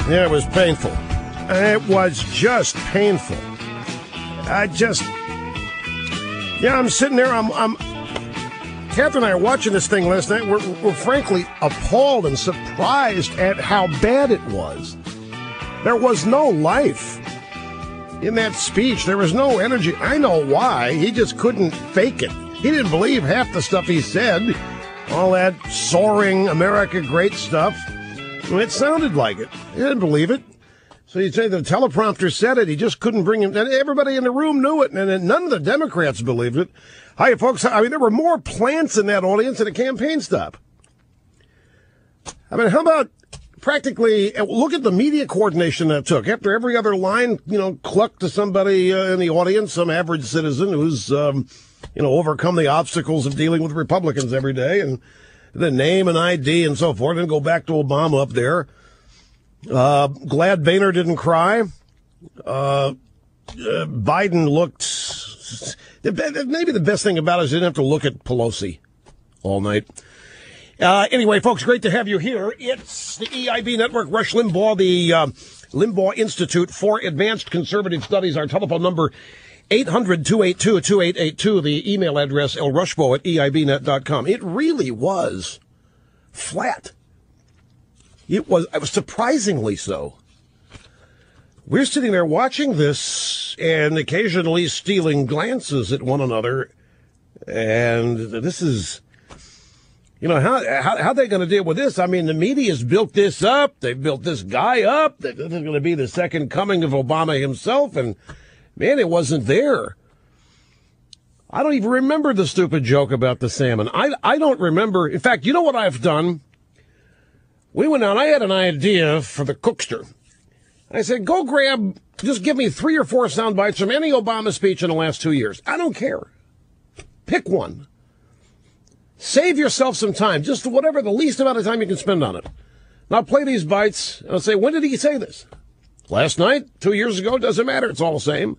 Yeah, it was painful. It was just painful. I'm sitting there. Catherine and I are watching this thing last night. We're frankly appalled and surprised at how bad it was. There was no life in that speech. There was no energy. I know why. He just couldn't fake it. He didn't believe half the stuff he said. All that soaring America great stuff. It sounded like it. He didn't believe it. So you'd say the teleprompter said it. He just couldn't bring him. And everybody in the room knew it. And none of the Democrats believed it. Hi, folks. I mean, there were more plants in that audience than a campaign stop. I mean, how about practically look at the media coordination that took. After every other line, clucked to somebody in the audience, some average citizen who's, overcome the obstacles of dealing with Republicans every day, and the name and ID and so forth, and go back to Obama up there. Glad Boehner didn't cry. Biden looked... Maybe the best thing about it is you didn't have to look at Pelosi all night. Anyway, folks, great to have you here. It's the EIB Network, Rush Limbaugh, the Limbaugh Institute for Advanced Conservative Studies. Our telephone number, 800-282-2882. The email address, lrushbo@eibnet.com. It really was flat. It was surprisingly so. We're sitting there watching this and occasionally stealing glances at one another. And this is, how are they going to deal with this? I mean, the media's built this up. They've built this guy up. This is going to be the second coming of Obama himself. And, man, it wasn't there. I don't even remember the stupid joke about the salmon. I don't remember. In fact, you know what I've done? We went out. I had an idea for the cookster. I said, just give me 3 or 4 sound bites from any Obama speech in the last 2 years. I don't care. Pick one. Save yourself some time, just whatever the least amount of time you can spend on it. Now play these bites, and I'll say, when did he say this? Last night? 2 years ago? Doesn't matter. It's all the same.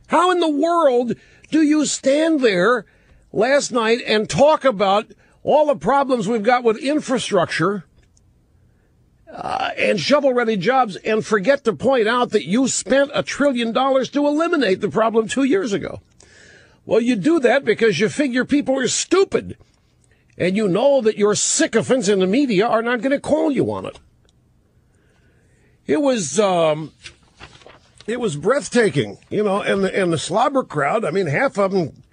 How in the world do you stand there last night and talk about all the problems we've got with infrastructure and shovel-ready jobs and forget to point out that you spent $1 trillion to eliminate the problem 2 years ago? Well, you do that because you figure people are stupid, and you know that your sycophants in the media are not going to call you on it. It was breathtaking, and the slobber crowd. I mean, half of them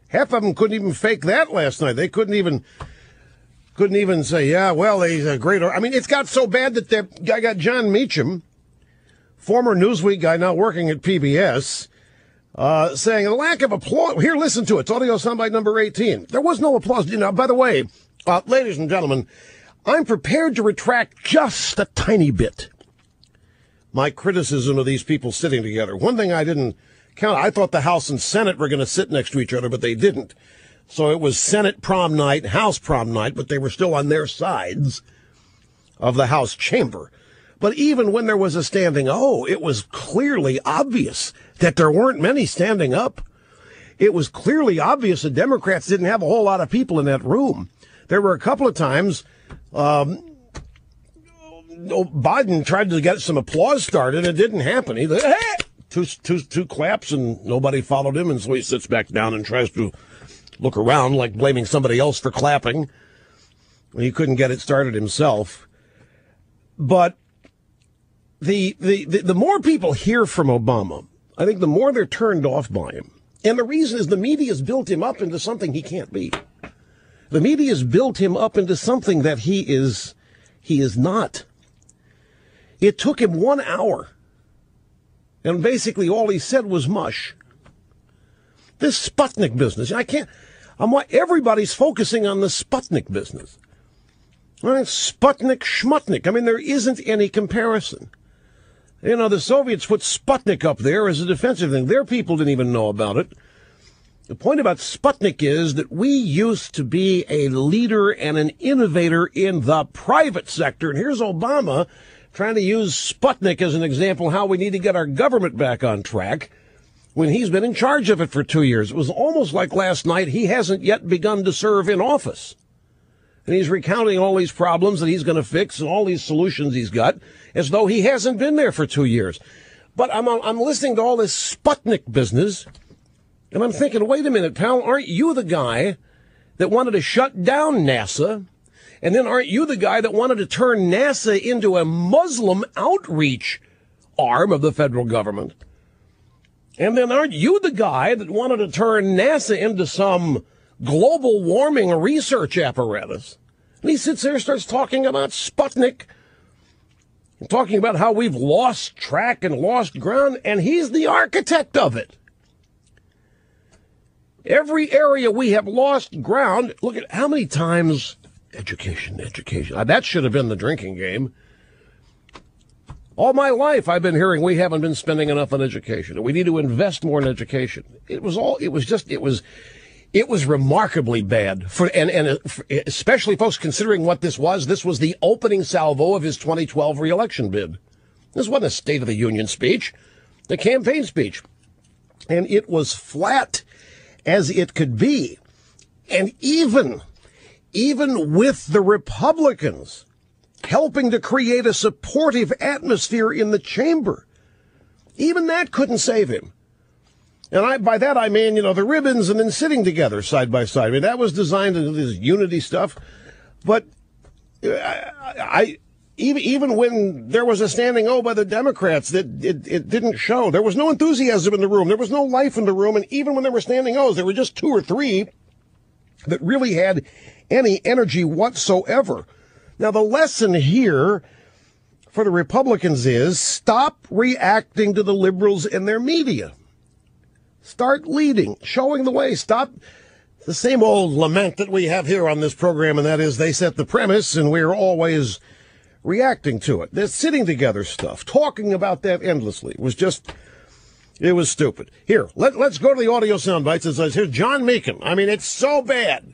couldn't even fake that last night. They couldn't even say, yeah, well, he's a great... I mean, it's got so bad that that guy got John Meacham, former Newsweek guy now working at PBS, saying a lack of applause. Here, listen to it. It's audio soundbite number 18. There was no applause. By the way, ladies and gentlemen, I'm prepared to retract just a tiny bit my criticism of these people sitting together. One thing I didn't count, I thought the House and Senate were going to sit next to each other, but they didn't. So it was Senate prom night, House prom night, but they were still on their sides of the House chamber. But even when there was a standing O, it was clearly obvious that there weren't many standing up. It was clearly obvious the Democrats didn't have a whole lot of people in that room. There were a couple of times Biden tried to get some applause started. It didn't happen. He hey! two claps, and nobody followed him, and so he sits back down and tries to look around like blaming somebody else for clapping. He couldn't get it started himself. But the more people hear from Obama, I think the more they're turned off by him. And the reason is the media's built him up into something he can't be. The media's built him up into something that he is not. It took him 1 hour, and basically all he said was mush. This Sputnik business, everybody's focusing on the Sputnik business. All right, Sputnik, Schmutnik. I mean, there isn't any comparison. The Soviets put Sputnik up there as a defensive thing. Their people didn't even know about it. The point about Sputnik is that we used to be a leader and an innovator in the private sector. And here's Obama trying to use Sputnik as an example of how we need to get our government back on track when he's been in charge of it for 2 years. It was almost like last night he hasn't yet begun to serve in office. And he's recounting all these problems that he's going to fix and all these solutions he's got as though he hasn't been there for 2 years. But I'm listening to all this Sputnik business, and I'm thinking, wait a minute, pal, aren't you the guy that wanted to shut down NASA? And then aren't you the guy that wanted to turn NASA into a Muslim outreach arm of the federal government? And then aren't you the guy that wanted to turn NASA into some global warming research apparatus? And he sits there and starts talking about Sputnik, and talking about how we've lost track and lost ground, and he's the architect of it. Every area we have lost ground. Look at how many times education. That should have been the drinking game. All my life I've been hearing we haven't been spending enough on education, and we need to invest more in education. It was remarkably bad and especially, folks, considering what this was. This was the opening salvo of his 2012 reelection bid. This wasn't a State of the Union speech, the campaign speech. And it was flat as it could be. And even with the Republicans helping to create a supportive atmosphere in the chamber, even that couldn't save him. And by that I mean, the ribbons and then sitting together side by side. I mean, that was designed to do this unity stuff. But even when there was a standing O by the Democrats, it didn't show. There was no enthusiasm in the room. There was no life in the room. And even when there were standing O's, there were just 2 or 3 that really had any energy whatsoever. Now, the lesson here for the Republicans is stop reacting to the liberals and their media. Start leading, showing the way. Stop the same old lament that we have here on this program, and that is they set the premise and we're always reacting to it. This sitting together stuff, talking about that endlessly it was stupid. Here, let's go to the audio sound bites. It says, here's John Meekum. I mean, it's so bad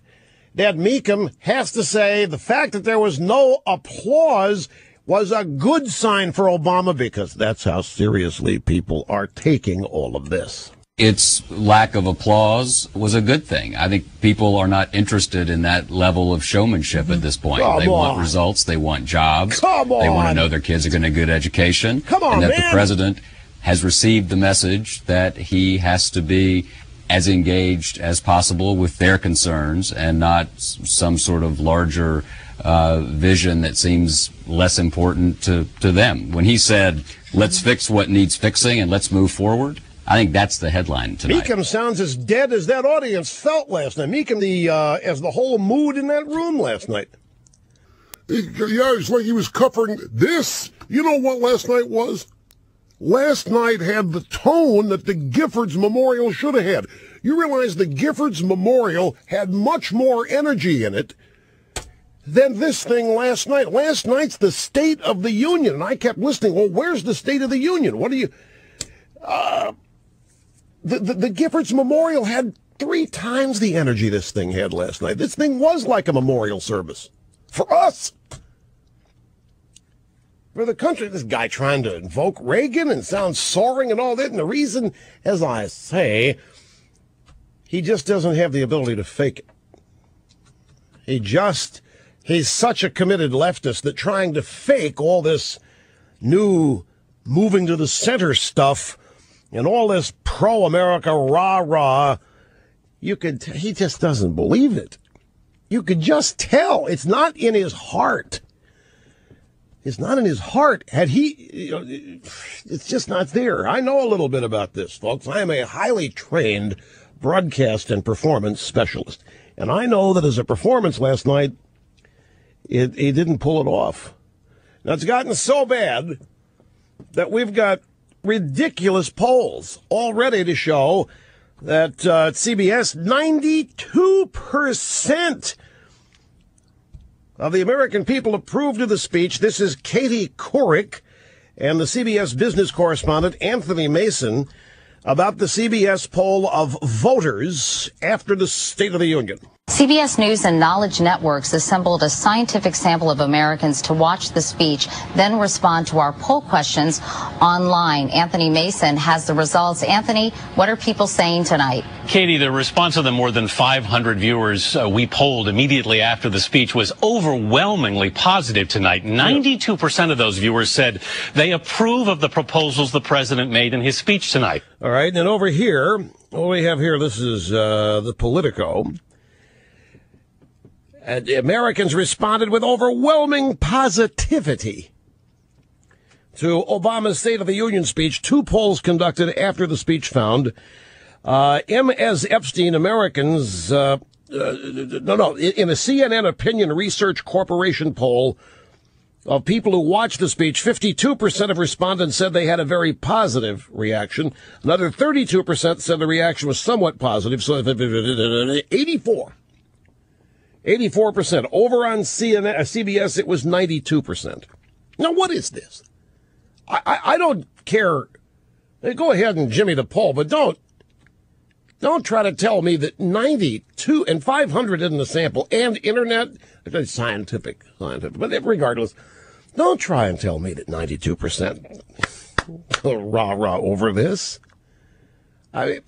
that Meekum has to say the fact that there was no applause was a good sign for Obama, because that's how seriously people are taking all of this. Its lack of applause was a good thing. I think people are not interested in that level of showmanship at this point. They want results. They want jobs. They want to know their kids are getting a good education. And that the president has received the message that he has to be as engaged as possible with their concerns and not some sort of larger vision that seems less important to them. When he said, let's fix what needs fixing and let's move forward, I think that's the headline tonight. Meekum sounds as dead as that audience felt last night. Meekum, as the whole mood in that room last night. Yeah, it's like he was covering this. You know what last night was? Last night had the tone that the Giffords Memorial should have had. You realize the Giffords Memorial had much more energy in it than this thing last night. Last night's the State of the Union, and I kept listening. Well, where's the State of the Union? What do you... The Giffords Memorial had 3 times the energy this thing had last night. This thing was like a memorial service. For us. For the country. This guy trying to invoke Reagan and sound soaring and all that. And the reason, as I say, he just doesn't have the ability to fake it. He's such a committed leftist that trying to fake all this new moving to the center stuff and all this pro-America rah-rah, he just doesn't believe it. You could just tell. It's not in his heart. It's not in his heart. It's just not there. I know a little bit about this, folks. I am a highly trained broadcast and performance specialist. And I know that as a performance last night, he didn't pull it off. Now, it's gotten so bad that we've got ridiculous polls already to show that at CBS, 92% of the American people approved of the speech. This is Katie Couric and the CBS business correspondent Anthony Mason about the CBS poll of voters after the State of the Union. CBS News and Knowledge Networks assembled a scientific sample of Americans to watch the speech, then respond to our poll questions online. Anthony Mason has the results. Anthony, what are people saying tonight? Katie, the response of the more than 500 viewers we polled immediately after the speech was overwhelmingly positive tonight. 92% of those viewers said they approve of the proposals the president made in his speech tonight. All right, and over here, what we have here, this is the Politico. Americans responded with overwhelming positivity to Obama's State of the Union speech. Two polls conducted after the speech found M.S. Epstein Americans, in a CNN Opinion Research Corporation poll of people who watched the speech, 52% of respondents said they had a very positive reaction. Another 32% said the reaction was somewhat positive, so 84%. Over on CBS, it was 92%. Now, what is this? I don't care. Go ahead and jimmy the poll, but don't try to tell me that 92 and 500 in the sample and internet, scientific, but regardless, don't try and tell me that 92% rah-rah over this. I mean,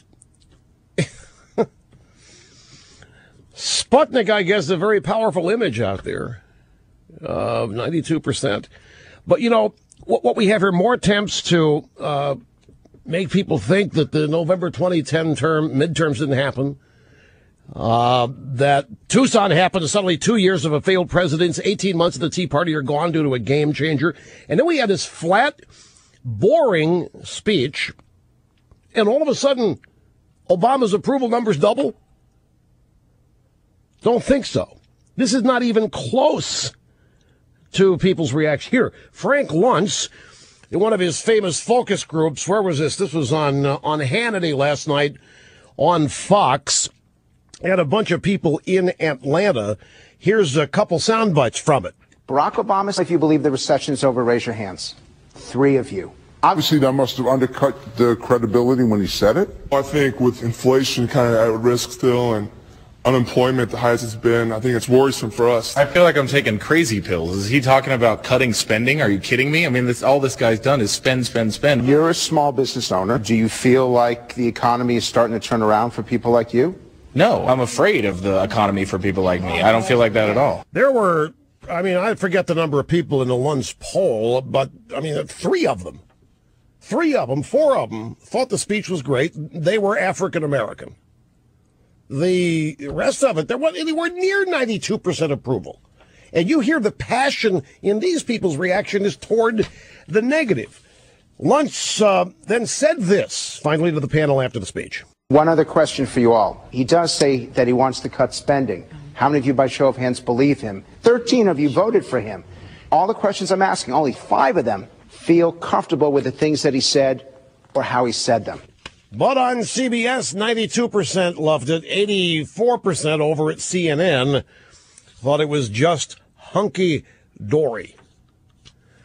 Sputnik, I guess, is a very powerful image out there of 92%. But, you know, what we have here, more attempts to make people think that the November 2010 midterms didn't happen, that Tucson happened, suddenly 2 years of a failed presidency, 18 months of the Tea Party are gone due to a game changer. And then we had this flat, boring speech, and all of a sudden, Obama's approval numbers double? Don't think so. This is not even close to people's reaction. Here, Frank Luntz, in one of his famous focus groups, where was this? This was on Hannity last night on Fox. Had a bunch of people in Atlanta. Here's a couple sound bites from it. Barack Obama, if you believe the recession is over, raise your hands. 3 of you. Obviously, that must have undercut the credibility when he said it. I think with inflation kind of at risk still and unemployment the highest it's been, I think it's worrisome for us. I feel like I'm taking crazy pills. Is he talking about cutting spending? Are you kidding me? I mean, all this guy's done is spend, spend, spend. You're a small business owner. Do you feel like the economy is starting to turn around for people like you? No, I'm afraid of the economy for people like me. I don't feel like that at all. There were, I forget the number of people in the Luntz poll, but, 3 of them. 4 of them thought the speech was great. They were African American. The rest of it, they were near 92% approval. And you hear the passion in these people's reaction is toward the negative. Luntz then said this, finally, to the panel after the speech. One other question for you all. He does say that he wants to cut spending. How many of you, by show of hands, believe him? 13 of you voted for him. All the questions I'm asking, only 5 of them feel comfortable with the things that he said or how he said them. But on CBS, 92% loved it. 84% over at CNN thought it was just hunky-dory.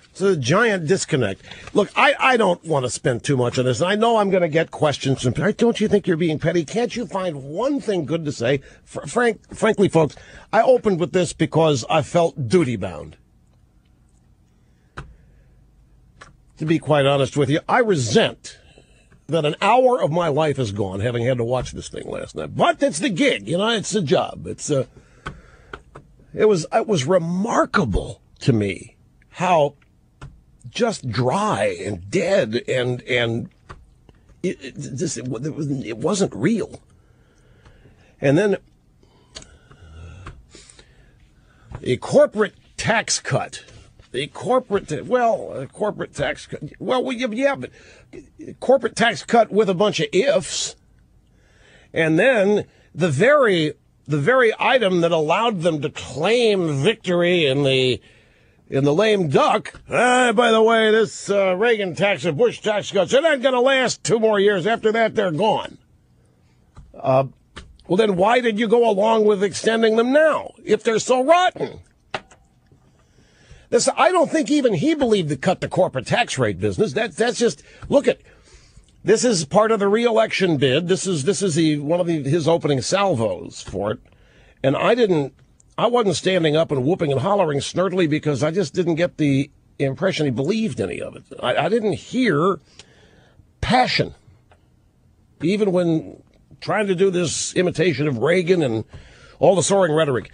It's a giant disconnect. Look, I don't want to spend too much on this. I know I'm going to get questions from people. Don't you think you're being petty? Can't you find one thing good to say? Frankly, folks, I opened with this because I felt duty-bound. To be quite honest with you, I resent that an hour of my life is gone having had to watch this thing last night. But it's the gig, it's the job. It was remarkable to me how just dry and dead and it wasn't real. And then a corporate tax cut. A corporate tax cut. Well, yeah, but corporate tax cut with a bunch of ifs. And then the very item that allowed them to claim victory in the lame duck. By the way, this Reagan tax and Bush tax cuts, they're not going to last 2 more years. After that, they're gone. Well, then why did you go along with extending them now if they're so rotten? I don't think even he believed to cut the corporate tax rate business. That's just, look at, this is part of the re-election bid. This is one of his opening salvos for it. And I wasn't standing up and whooping and hollering snartily because I just didn't get the impression he believed any of it. I didn't hear passion, even when trying to do this imitation of Reagan and all the soaring rhetoric.